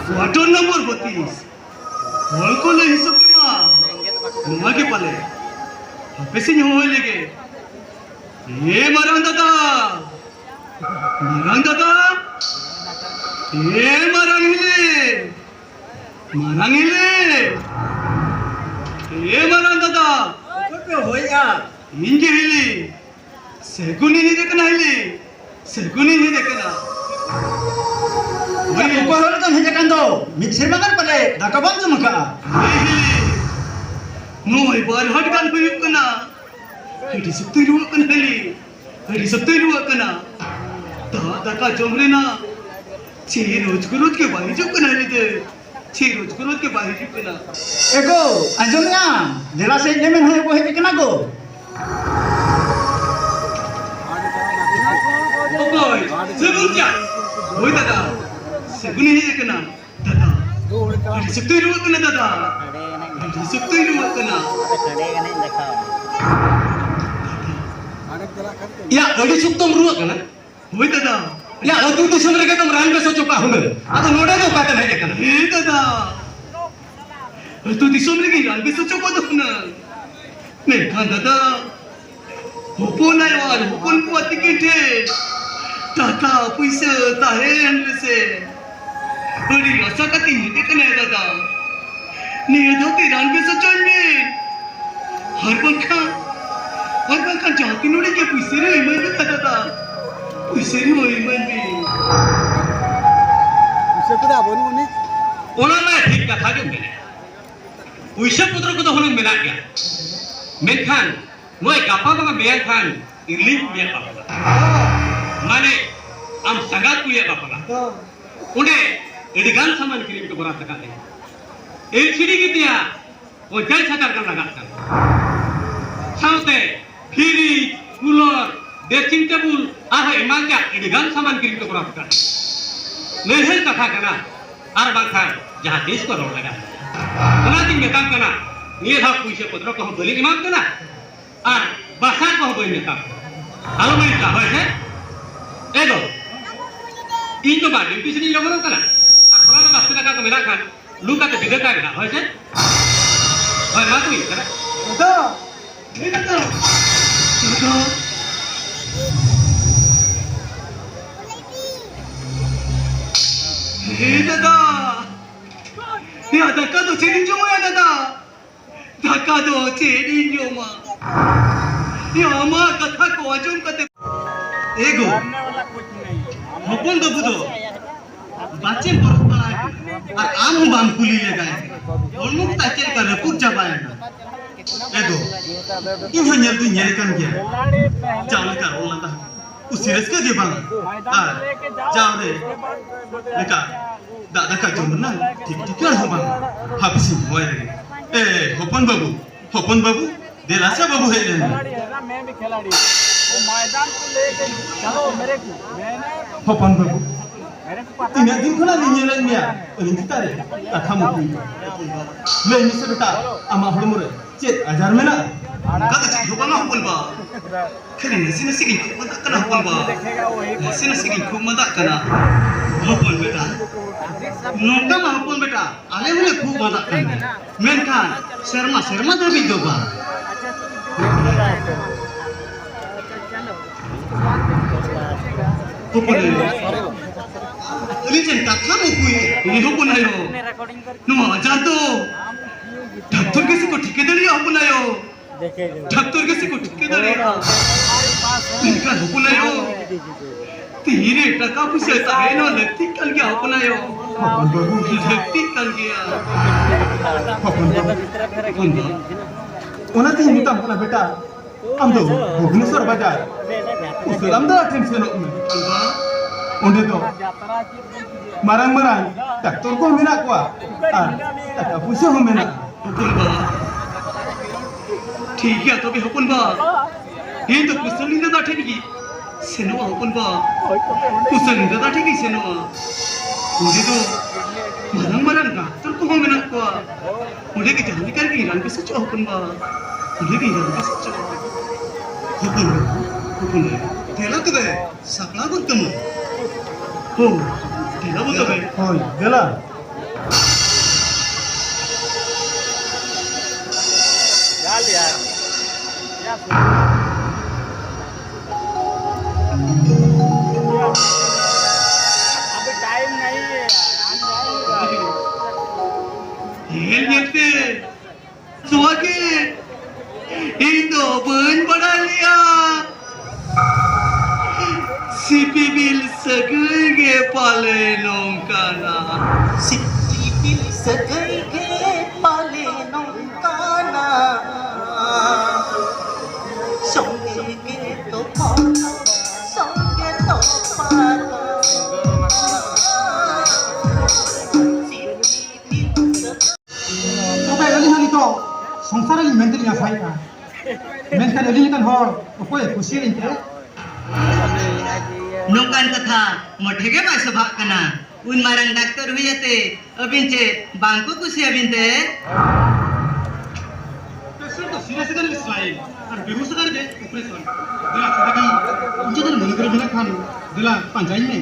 Water number 32 hall को ले हिसाब के मां नुआ के पाले पैसे नहीं होए लेके ये मरान दादा ये मरान हिले ये मरान दादा तो होया इंगे हिले सेकुनी नहीं देखना हिले सेकुनी नहीं देखना वही ऊपर वाला तो नहीं देखन दो मिक्सर मगर पले दाका बंद मका नोय बार हट गाल पे कना हडी सकते रुआ कना हिले हडी सकते रुआ कना दाका जमरे ना चे रोज के बाहर जो कना हिले दे चे रोज के बाहर जो कना एको अंजलिया जेला से जेमेन होए को हे कना गो ओय सेबुंजा ओय दादा सेबुनी हे कना दादा हडी सकते रुआ कना दादा हडी सकते रुआ कना या अडी सुक्तम रुआ कना ओय दादा या अतु दिसम रे तुम रान बेसो चोका हुन अतो नोडे दो का हे कना हे दादा तू दिसोम रे की रान बेसो चोका दो ना नहीं खान दादा होपन आयो और होपन को टिकट है दादा पैसे ताहे अंदर से बड़ी आशा का तीन देखना है दादा नहीं तो के रान बेसो चलने हर बंका जाती नोड़ी के पैसे रे मैं भी दादा पैसे रे होई मैं भी उसे कुदा बोनी बोनी ओना मैं ठीक कथा जो मेरे पैसा पत्र को तो हलुंग मेना गया मेनखान नोय गापा बंगा बेयां खान इरलिंग बिया पापा माने आम सगात कुया पापा उन्हें एडिगान सामान किरीम को बरा तका दे ए छिड़ी गितिया ओ जय सकार का लगा था साउते फ्रिज कूलर ड्रेसिंग टेबल आहा इमान का एडिगान सामान किरीम को बरा तका लेहे कथा कना आर बाखा जहां देश को रोड लगा ओना दिन मेताम कना ये धा पैसे पत्र को बलि इमाम कना आर बासा को बलि मेताम आलो मैं का होय है एगो इन तो बात ड्यूटी से नहीं लगनो कना और होला ना बास्ते का मेरा खान लुका तो बिगड़ का ना होय है होय मात हुई कना दादा ये दादा हे दादा या दाका तो चेरी जो या दादा दाका तो चेरी जो मा या मा कथा को अजून कते एगो हपन तो बुदो बाचे बरस बड़ा और आम हम बाम कुली ले गए और मुख ताचे का रपुक जाबाय ना एगो इन हो नेल तु नेल कन गया चावल का रोला ता उसिरस के जे बांग जाओ रे लेका दादा का जमुना ठीक ठीक कर हो बांग हाफिसी होय रे ए हपन बाबू देलासा बाबू है ले मैं भी खिलाड़ी वो मैदान को लेके चलो मेरे को हपन बाबू मेरे को पता तीन दिन खुला नहीं ले मिया ओलिन तारे कथा मुकुई ले नि से बेटा आमा हड़मुरे चेत आजार में ना कदा चेत हो बांग हपन बा खेले नसी नसी की खूब मदा कना हपन बा नसी नसी की खूब मदा कना हपन बेटा नोटा मा हपन बेटा आले बोले खूब मदा कना मेनखान शर्मा देवी दो बा हपन अली चिंता था मुकुई ये हपन आयो नुआ जानतो डॉक्टर किसी को ठेकेदार या हपन आयो डॉक्टर किसी को ठेकेदार या इनका हपन आयो तीरे टका पैसा है ना लगती कल गया हपन आयो लगती कल गया ओना ती मुता अपना बेटा हम तो भुवनेश्वर बाजार उस लमदा टेंशन में ओंडे तो marang डॉक्टर को मेना को टका पैसा हो मेना हपन बा ठीक है तो भी हपन बा ये तो कुशली दादा ठीक की सेनवा हपन बा कुशली दादा ठीक की सेनवा उन्हें तो marang डॉक्टर को मेना को उन्हें के जाने कर की रंग से हपन बा उन्हें की रंग से हपन तेला तो बे सकला को तुम हो तेला वो तो बे होय देला यार यार अभी टाइम नहीं है हम जाएंगे हेल नेते स्वागे itu pun pada liya sipibil segege pale nongkana सिपिल सगैगे पाले नौकाना संगे तो पाना संगे तो पाना Oke, alih hal itu, sengsara ini mental yang saya. Mental alih kan hor, oke, kusir ini. नौकान कथा मोठेगे बाय सभा कना उन मारंग डॉक्टर हुईते अबिनचे बांको कुसी अबिनते पेशेंट तो सीरियस kan selain, और बेहोश कर दे ऑपरेशन. दिला सभी उनके दिन मुझे बिना खाने, दिला पंजाई में.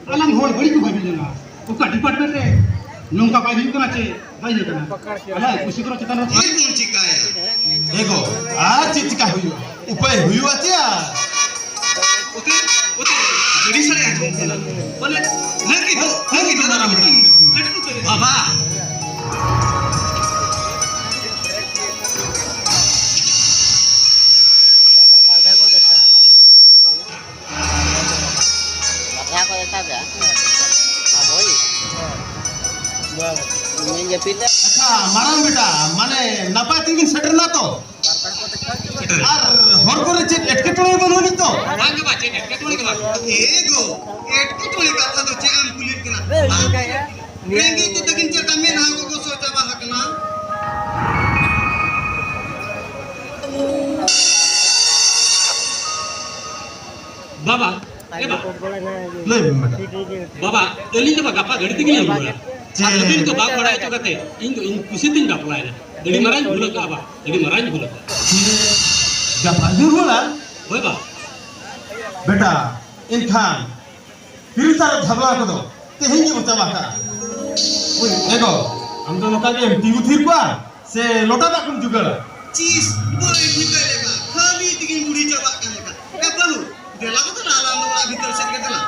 Alang hol bari ko bari na. Uka department re nongka bai hiu kana che bai ni kana. Ala kusi kro chetan ro. ये कौन चिकाया देखो आज चिका हुई उपाय हुई आतिया उते उते बड़ी सारे आ जाओ बोले लगी दादा मीटिंग लटकू करे बाबा अच्छा मारांग बेटा माने नापा तीन सेटर ना तो আর হর করে চেক এটকে টড়ে বলনি তো बांग बाचे ने केटोली के बात एगो एटकी टोली कथा तो चे आम पुलिस कना रेंगी तो तकिन चे कमे ना को सोचा बा हकना बाबा ए बा ले बेटा बाबा एलिन तो गप्पा गड़ी तक नहीं बोला अबिन तो बाप बड़ा तो कहते इन तो इन कुछ दिन गप्पा है एडी मराई भूल का बा एडी मराई भूल का गप्पा बोला होय बा बेटा इनखान फिर सारा झगड़ा को दो तेहन जी बचा बाका देखो हम दोनों का के टीयू थी को से लोटा बा कुन जुगल चीज बोले निकलेगा खाली तिगिन बुढ़ी चबा कने का ए बहु देला को तो नाला अंदर भीतर से के देला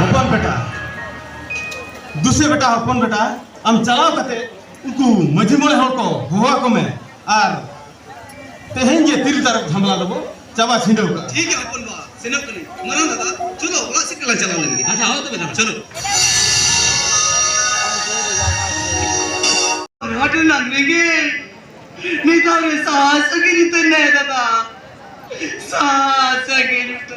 अपन बेटा दूसरे बेटा अपन बेटा हम चलाओ कते उनको मझी मोले हल को हुआ को में और तेहन जे तीर तरफ झमला देबो चबा छिंदो का ठीक है अपन बा सेनप कने मरा दादा चलो ओला से कला चला लेंगे अच्छा आओ तो बेटा चलो हटन लगेंगे नहीं तो रे सांस की तो नहीं दादा सांस की तो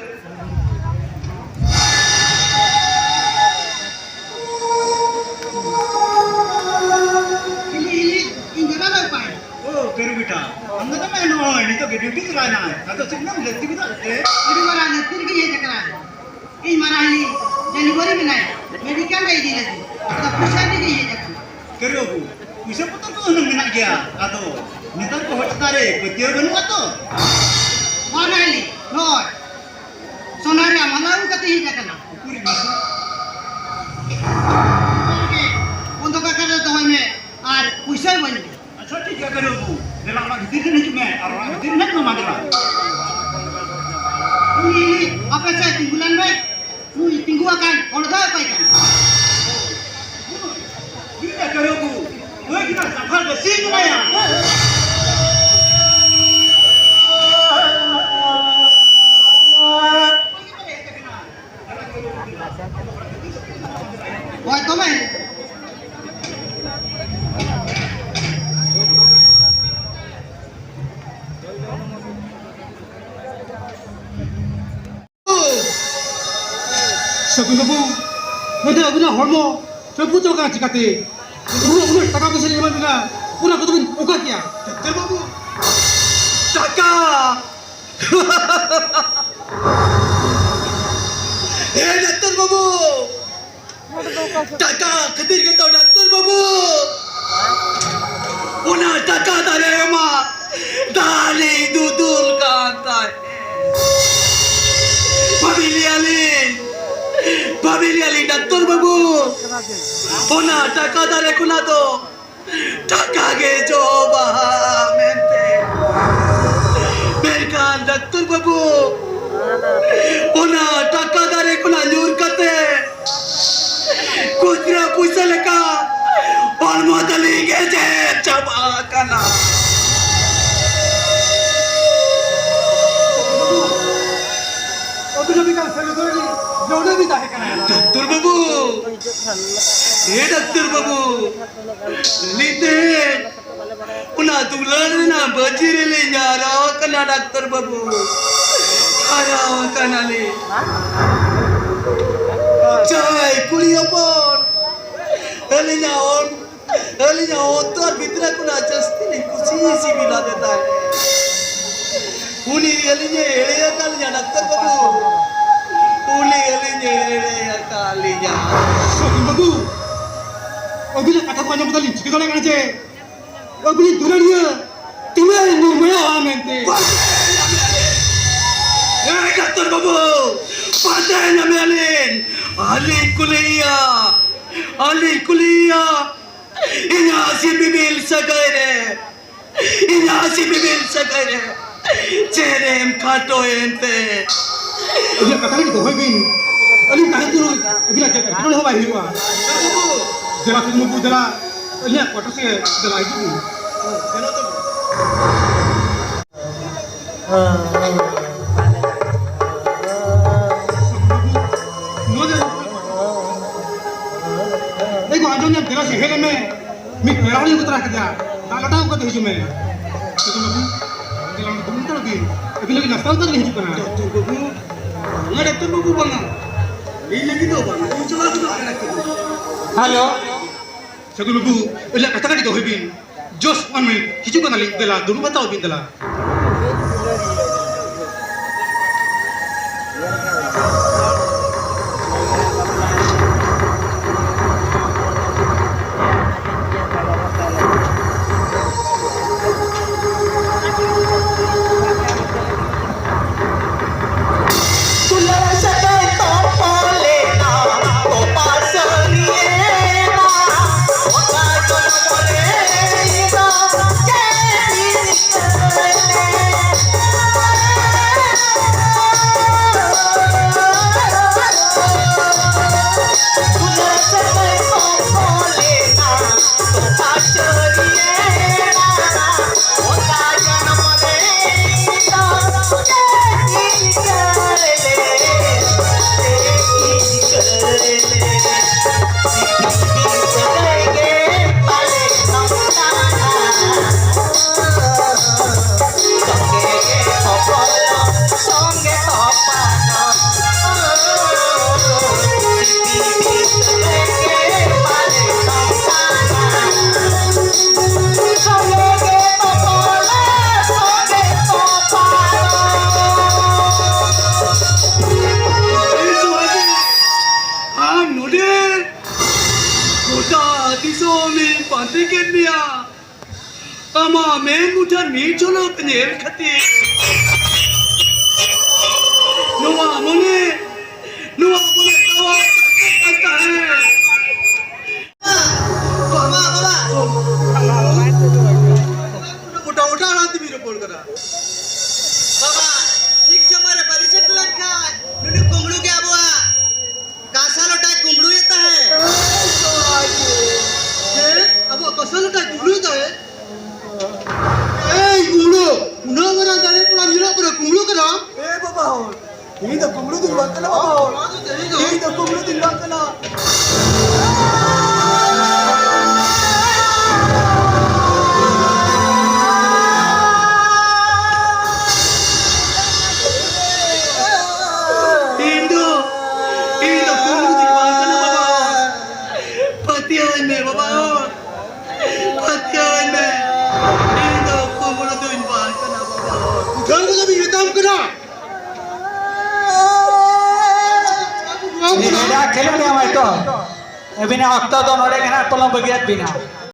करू बेटा हमने तो मैं नो नहीं तो ड्यूटी कराना है तो सिग्नल लेती भी तो इडी मरा नतिर की ये चकरा ई मरा ही जनवरी में नहीं मेडिकल रे दी लगी तो पुछा दी ये चकरा करो उसे पता तो उन्हें मिला गया आतो नितर को हटता रे पतियो बनवा तो वानाली नो सोनारे मनाऊ कते ही चकरा पूरी मासू ओके उनको का कर तो में और पुछा बन अच्छा ठीक है करो देला ला भीतर नहीं मैं और भीतर नहीं मांगला ini apa saya tinggulan baik lu tinggu akan kalau dah apa ikan Bila karo ku oi kita safar ke sini lah ya wah itu men Sagun babu, nanti aku nak hormo, saya putar kan cikati. Udah tak apa sih mana? Udah aku tu buka kia. Dokter babu. Taka. Dokter babu. Taka, ketir kita dokter babu. Una taka dari mak. Dari dudul kantai. Pamilya Alin dokter babu. Una taka dari kuna to. Taka ke coba mente. Berkan dokter babu. Una taka dari kuna nyur kate. Kutra puisa leka. और मोदली के जे चबा कना अभी kan saya tu ni, jauh भी जाहे करना है. Doctor बाबू ये डॉक्टर बाबू लीते उना तुलर ना बजीरे ले जा रहा कना डॉक्टर बाबू आया कना ले चाय कुलिया पर अलिया तो भीतर कुना जस्ती नहीं कुछ सी मिला देता है उन्हीं अलिया एड़े कालिया डॉक्टर बाबू उन्हीं अलिया एड़े कालिया Sagun babu, अभी nak kata panjang betul ni, kita nak kerja. Öbürü duranıyor. Tümel vurmaya devam etti. Hey doktor babu, pandai namelin. Ali kuliya. Inyasi bibil sagare. Cerem kato ente. Dia kata lagi tu, Habib. Ali kata tu, Habib nak cakap, kita nak hidup. Babu, Jela tu babu jela, Ali nak kotor se jela itu. chalo to. देखो आज हमने जरा से हेले में मैं मेरा वाली उतरा के जा लटाओ को तो में तो बाबू जला तुम तो दिन अभी लगी नाश्ता तो नहीं करना Doktor babu, ये doktor babu banga. Ini lagi tu banga. Ini cuma tu nak nak. Hello सगुन बाबू इला कथा कटी तो होबिन जोस 1 मिनट हिजु कना लिख देला दुरु बताओ बिन देला Ama men mutan mi cholo penyel khati. Nuwa mone tawa आता है. बाबा उठा रात भी रिपोर्ट करा. बाबा ठीक समय परिचय प्लान का नुनु कुंगड़ू के अबुआ कासा लोटा कुंगड़ू येता है अब कसं काय कुंगळू आहे. ए कुंगळू पुन्हा बरा जाणे तुला मिळा बरं कुंगळू करा. ए बाबा हो ही तर कुंगळू दिल वाटला बाबा हो ही तर कुंगळू दिल वाटला. Indo खेल में तो अभी ना वक्त तो नोड़े के ना तो लोग बगियात भी ना